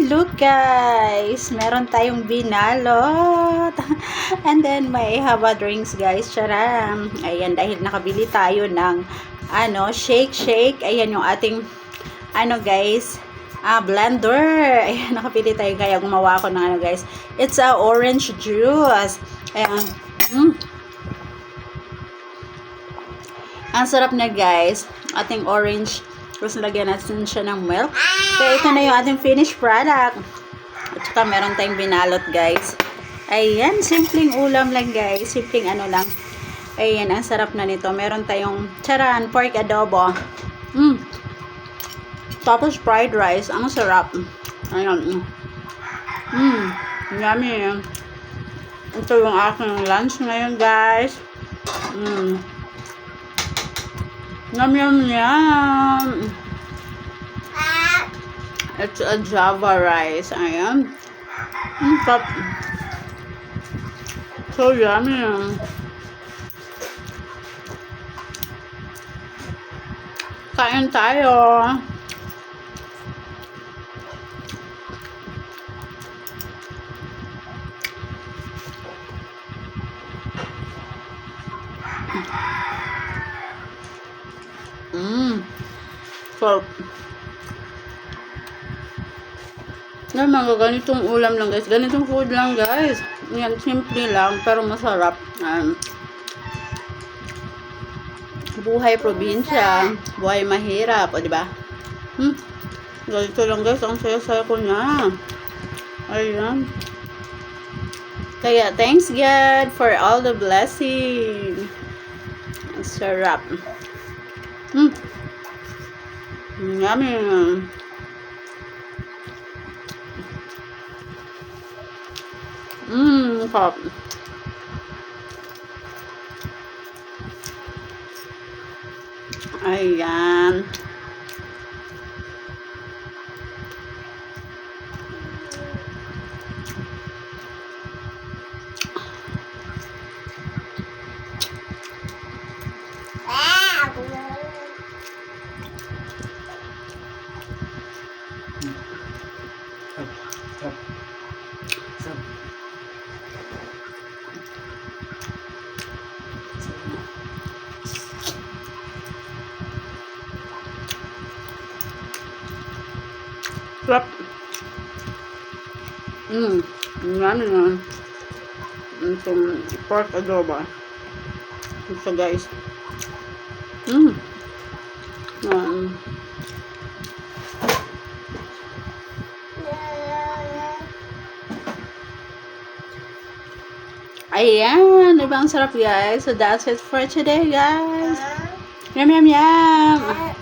look guys, meron tayong binalot. And then may haba drinks guys, charam. Ayan, dahil nakabili tayo ng shake. Ayan yung ating guys, blender. Ayan, nakabili tayo kaya gumawa ako ng guys. It's a orange juice. Ayan. Ang sarap niya guys. Ating orange. Tapos nalagyan natin siya ng milk. Kaya ito na yung ating finished product. At saka meron tayong binalot guys. Ayan, simpleng ulam lang guys. Simpleng lang. Ayan, ang sarap na nito. Meron tayong charan, pork adobo. Tapos fried rice. Ang sarap. Ayan. Yummy. Ito yung aking lunch ngayon guys. Yum. It's a Java rice. Ayan. Top. So yummy. Kain tayo. Sarap. Yan, mga ganitong ulam lang guys. Ganitong food lang guys. Yan, simple lang pero masarap. Buhay probinsya. Buhay mahirap. O, diba? Ganito lang guys. Ang saya-saya ko na. Ayan. Kaya, thanks God for all the blessing. Ang sarap. Yummy. Pop. Ayan. Sarap. Yummy na. Itong pork adobo. Ito guys. Ayan. Diba ang sarap guys? So that's it for today guys. Yum.